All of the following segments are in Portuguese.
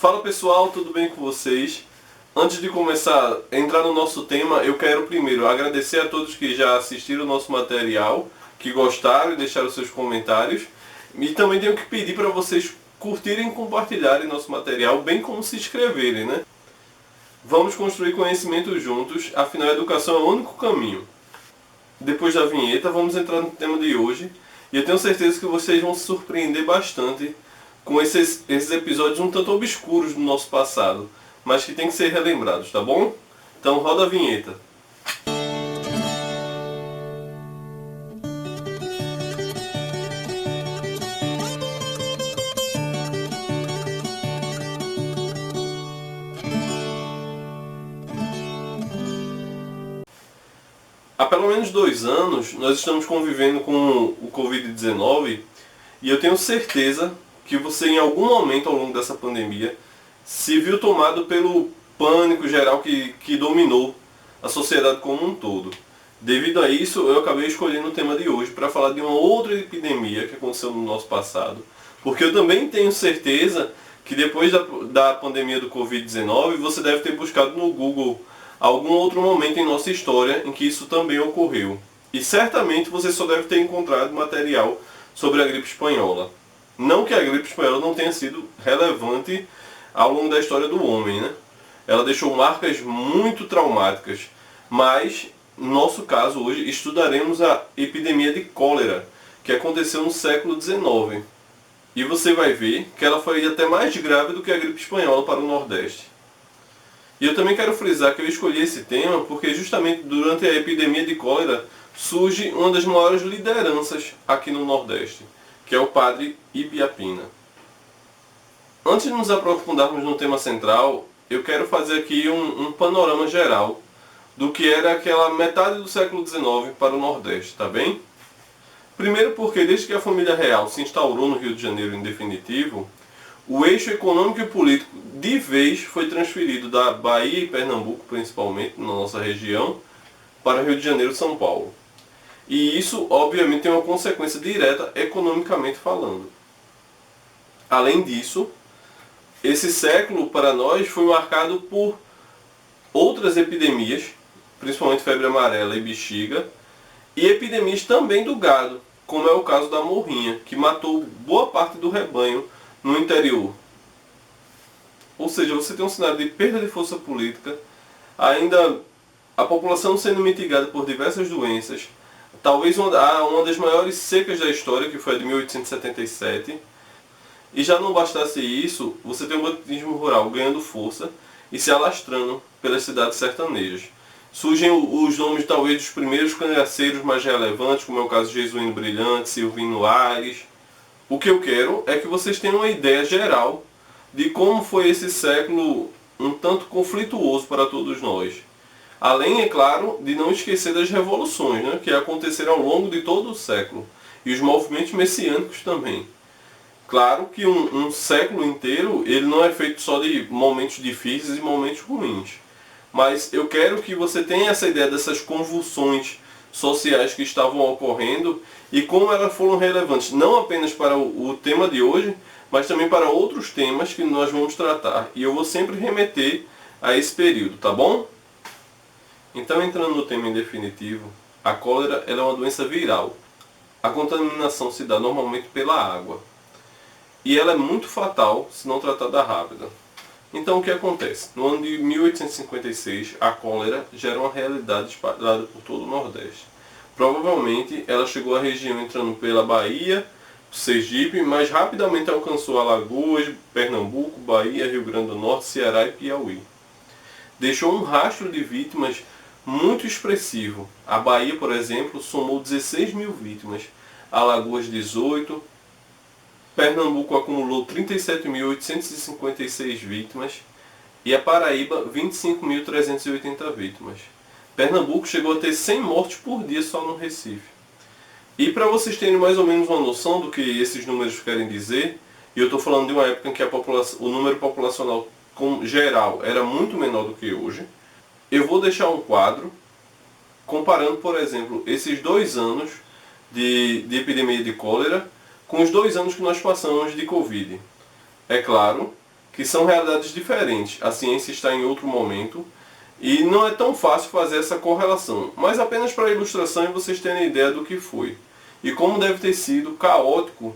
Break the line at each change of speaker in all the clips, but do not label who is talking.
Fala pessoal, tudo bem com vocês? Antes de começar a entrar no nosso tema, eu quero primeiro agradecer a todos que já assistiram o nosso material, que gostaram e deixaram seus comentários. E também tenho que pedir para vocês curtirem e compartilharem nosso material, bem como se inscreverem, né? Vamos construir conhecimento juntos, afinal a educação é o único caminho. Depois da vinheta, vamos entrar no tema de hoje. E eu tenho certeza que vocês vão se surpreender bastante com esses episódios um tanto obscuros do nosso passado, mas que tem que ser relembrados, tá bom? Então roda a vinheta. Há pelo menos 2 anos nós estamos convivendo com o Covid-19 e eu tenho certeza que você em algum momento ao longo dessa pandemia se viu tomado pelo pânico geral que dominou a sociedade como um todo. Devido a isso, eu acabei escolhendo o tema de hoje para falar de uma outra epidemia que aconteceu no nosso passado, porque eu também tenho certeza que depois da pandemia do Covid-19 você deve ter buscado no Google algum outro momento em nossa história em que isso também ocorreu. E certamente você só deve ter encontrado material sobre a gripe espanhola. Não que a gripe espanhola não tenha sido relevante ao longo da história do homem, né? Ela deixou marcas muito traumáticas, mas, no nosso caso hoje, estudaremos a epidemia de cólera, que aconteceu no século XIX. E você vai ver que ela foi até mais grave do que a gripe espanhola para o Nordeste. E eu também quero frisar que eu escolhi esse tema porque justamente durante a epidemia de cólera surge uma das maiores lideranças aqui no Nordeste, que é o padre Ibiapina. Antes de nos aprofundarmos no tema central, eu quero fazer aqui um panorama geral do que era aquela metade do século XIX para o Nordeste, tá bem? Primeiro porque desde que a família real se instaurou no Rio de Janeiro em definitivo, o eixo econômico e político de vez foi transferido da Bahia e Pernambuco, principalmente, na nossa região, para o Rio de Janeiro e São Paulo. E isso, obviamente, tem uma consequência direta economicamente falando. Além disso, esse século para nós foi marcado por outras epidemias, principalmente febre amarela e bexiga, e epidemias também do gado, como é o caso da morrinha, que matou boa parte do rebanho no interior. Ou seja, você tem um cenário de perda de força política, ainda a população sendo mitigada por diversas doenças, talvez uma das maiores secas da história, que foi a de 1877, e já não bastasse isso, você tem o banditismo rural ganhando força e se alastrando pelas cidades sertanejas. Surgem os nomes talvez dos primeiros cangaceiros mais relevantes, como é o caso de Jesuíno Brilhante, Silvino Aires. O que eu quero é que vocês tenham uma ideia geral de como foi esse século um tanto conflituoso para todos nós. Além, é claro, de não esquecer das revoluções, né, que aconteceram ao longo de todo o século. E os movimentos messiânicos também. Claro que um século inteiro ele não é feito só de momentos difíceis e momentos ruins. Mas eu quero que você tenha essa ideia dessas convulsões sociais que estavam ocorrendo e como elas foram relevantes, não apenas para o tema de hoje, mas também para outros temas que nós vamos tratar. E eu vou sempre remeter a esse período, tá bom? Então, entrando no tema em definitivo, a cólera ela é uma doença viral. A contaminação se dá normalmente pela água. E ela é muito fatal se não tratada rápida. Então o que acontece? No ano de 1856, a cólera já era uma realidade espalhada por todo o Nordeste. Provavelmente ela chegou à região entrando pela Bahia, Sergipe, mas rapidamente alcançou Alagoas, Pernambuco, Bahia, Rio Grande do Norte, Ceará e Piauí. Deixou um rastro de vítimas muito expressivo. A Bahia, por exemplo, somou 16 mil vítimas, Alagoas 18, Pernambuco acumulou 37.856 vítimas e a Paraíba 25.380 vítimas. Pernambuco chegou a ter 100 mortes por dia só no Recife. E para vocês terem mais ou menos uma noção do que esses números querem dizer, e eu estou falando de uma época em que o número populacional geral era muito menor do que hoje, eu vou deixar um quadro comparando, por exemplo, esses 2 anos de epidemia de cólera com os 2 anos que nós passamos de Covid. É claro que que são realidades diferentes. A ciência está em outro momento e não é tão fácil fazer essa correlação, mas apenas para ilustração e vocês terem ideia do que foi e como deve ter sido caótico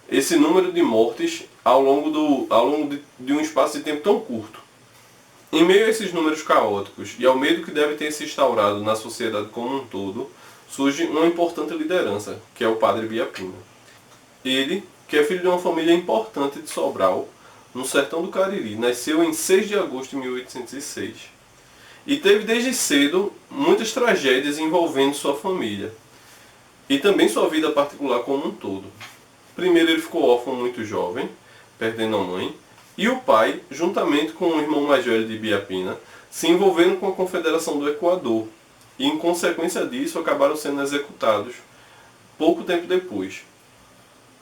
esse número de mortes ao longo de um espaço de tempo tão curto. Em meio a esses números caóticos e ao medo que deve ter se instaurado na sociedade como um todo, surge uma importante liderança, que é o Padre Biapina. Ele, que é filho de uma família importante de Sobral, no sertão do Cariri, nasceu em 6 de agosto de 1806. E teve desde cedo muitas tragédias envolvendo sua família, e também sua vida particular como um todo. Primeiro ele ficou órfão muito jovem, perdendo a mãe, e o pai, juntamente com o irmão mais velho de Biapina, se envolveram com a Confederação do Equador, e em consequência disso acabaram sendo executados pouco tempo depois.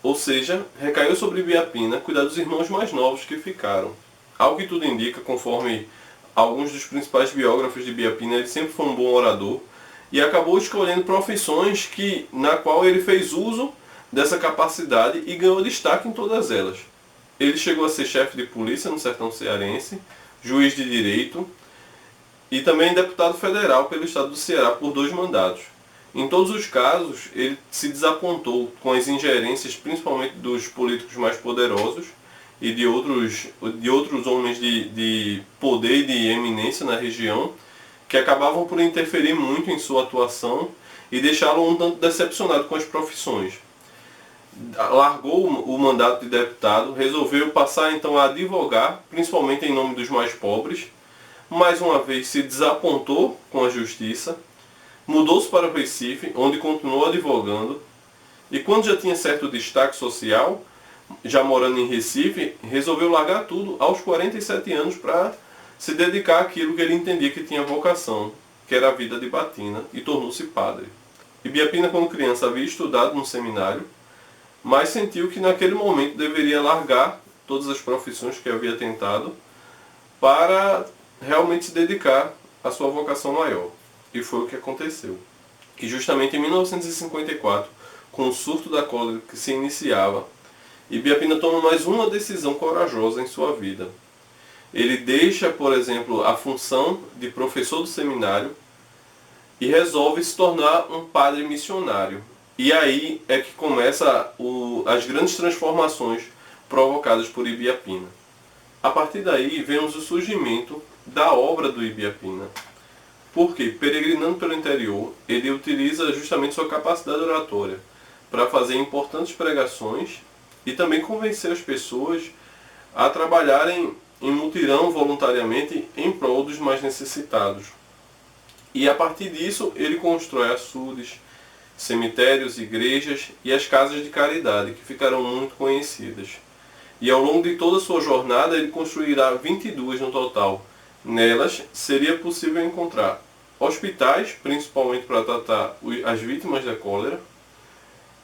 Ou seja, recaiu sobre Biapina cuidar dos irmãos mais novos que ficaram. Ao que tudo indica, conforme alguns dos principais biógrafos de Biapina, ele sempre foi um bom orador e acabou escolhendo profissões na qual ele fez uso dessa capacidade e ganhou destaque em todas elas. Ele chegou a ser chefe de polícia no sertão cearense, juiz de direito e também deputado federal pelo estado do Ceará por 2 mandatos. Em todos os casos, ele se desapontou com as ingerências, principalmente dos políticos mais poderosos e de outros homens de poder e de eminência na região, que acabavam por interferir muito em sua atuação e deixá-lo um tanto decepcionado com as profissões. Largou o mandato de deputado, resolveu passar então a advogar, principalmente em nome dos mais pobres. Mais uma vez se desapontou com a justiça, mudou-se para o Recife, onde continuou advogando, e quando já tinha certo destaque social, já morando em Recife, resolveu largar tudo aos 47 anos para se dedicar àquilo que ele entendia que tinha vocação, que era a vida de batina, e tornou-se padre. E Biapina, quando criança, havia estudado no seminário, mas sentiu que naquele momento deveria largar todas as profissões que havia tentado para realmente se dedicar à sua vocação maior. E foi o que aconteceu. E justamente em 1954, com o surto da cólera que se iniciava, Biapina toma mais uma decisão corajosa em sua vida. Ele deixa, por exemplo, a função de professor do seminário e resolve se tornar um padre missionário. E aí é que começa as grandes transformações provocadas por Ibiapina. A partir daí vemos o surgimento da obra do Ibiapina. Porque, peregrinando pelo interior, ele utiliza justamente sua capacidade oratória para fazer importantes pregações e também convencer as pessoas a trabalharem em mutirão voluntariamente em prol dos mais necessitados. E a partir disso ele constrói açudes, cemitérios, igrejas e as casas de caridade, que ficaram muito conhecidas. E ao longo de toda a sua jornada ele construirá 22 no total. Nelas seria possível encontrar hospitais, principalmente para tratar as vítimas da cólera,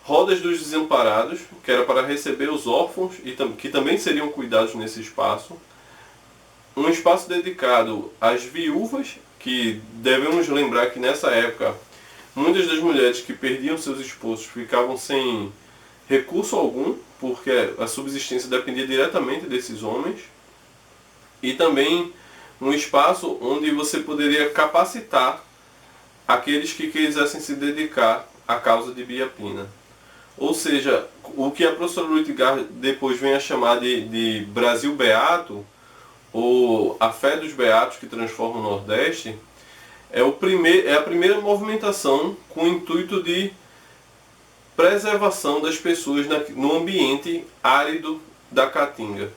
rodas dos desamparados, que era para receber os órfãos e que também seriam cuidados nesse espaço, um espaço dedicado às viúvas, que devemos lembrar que nessa época muitas das mulheres que perdiam seus esposos ficavam sem recurso algum, porque a subsistência dependia diretamente desses homens, e também um espaço onde você poderia capacitar aqueles que quisessem se dedicar à causa de Biapina. Ou seja, o que a professora Lutgar depois vem a chamar de Brasil Beato, ou a fé dos beatos que transforma o Nordeste, é a primeira movimentação com o intuito de preservação das pessoas no ambiente árido da Caatinga.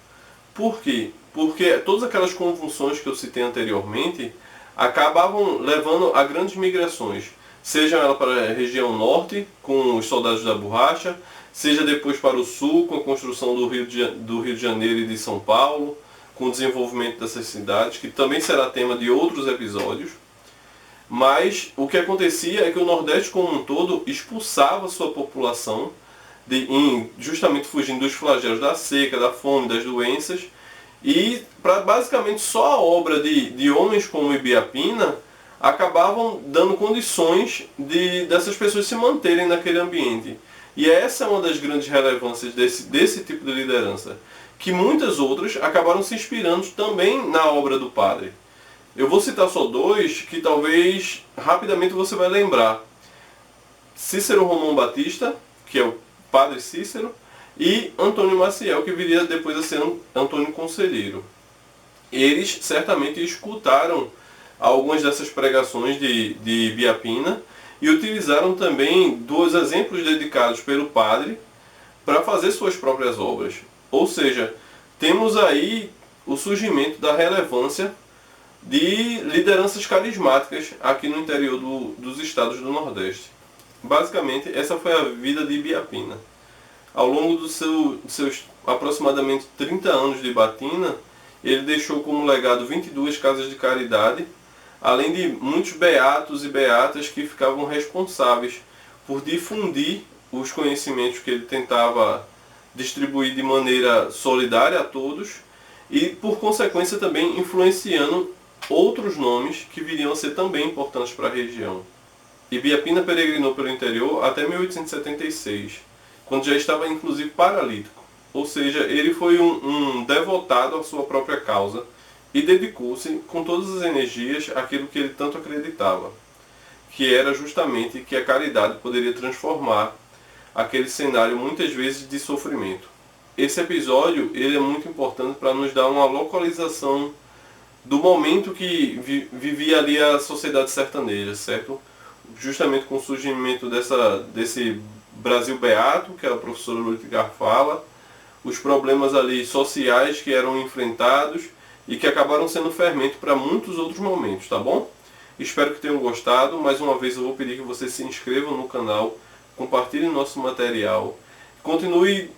Por quê? Porque todas aquelas convulsões que eu citei anteriormente acabavam levando a grandes migrações, seja ela para a região norte, com os soldados da borracha, seja depois para o sul, com a construção do Rio de Janeiro e de São Paulo, com o desenvolvimento dessas cidades, que também será tema de outros episódios. Mas o que acontecia é que o Nordeste como um todo expulsava sua população, justamente fugindo dos flagelos da seca, da fome, das doenças, e para basicamente só a obra de homens como Ibiapina acabavam dando condições dessas pessoas se manterem naquele ambiente. E essa é uma das grandes relevâncias desse tipo de liderança, que muitas outras acabaram se inspirando também na obra do padre. Eu vou citar só dois que talvez rapidamente você vai lembrar. Cícero Romão Batista, que é o padre Cícero, e Antônio Maciel, que viria depois a ser Antônio Conselheiro. Eles certamente escutaram algumas dessas pregações de Biapina e utilizaram também dos exemplos dedicados pelo padre para fazer suas próprias obras. Ou seja, temos aí o surgimento da relevância de lideranças carismáticas aqui no interior dos estados do Nordeste. Basicamente, essa foi a vida de Biapina. Ao longo dos seus aproximadamente 30 anos de batina, ele deixou como legado 22 casas de caridade, além de muitos beatos e beatas que ficavam responsáveis por difundir os conhecimentos que ele tentava distribuir de maneira solidária a todos e, por consequência, também influenciando outros nomes que viriam a ser também importantes para a região. E Biapina peregrinou pelo interior até 1876, quando já estava inclusive paralítico. Ou seja, ele foi um devotado à sua própria causa e dedicou-se com todas as energias àquilo que ele tanto acreditava, que era justamente que a caridade poderia transformar aquele cenário muitas vezes de sofrimento. Esse episódio ele é muito importante para nos dar uma localização do momento que vivia ali a sociedade sertaneja, certo? Justamente com o surgimento desse Brasil Beato, que a professora Lutgar fala, os problemas ali sociais que eram enfrentados e que acabaram sendo fermento para muitos outros momentos, tá bom? Espero que tenham gostado. Mais uma vez eu vou pedir que vocês se inscrevam no canal, compartilhem nosso material, continue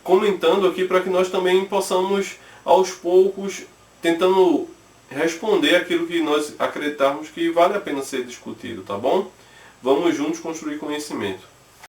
comentando aqui para que nós também possamos, aos poucos, tentando responder aquilo que nós acreditarmos que vale a pena ser discutido, tá bom? Vamos juntos construir conhecimento.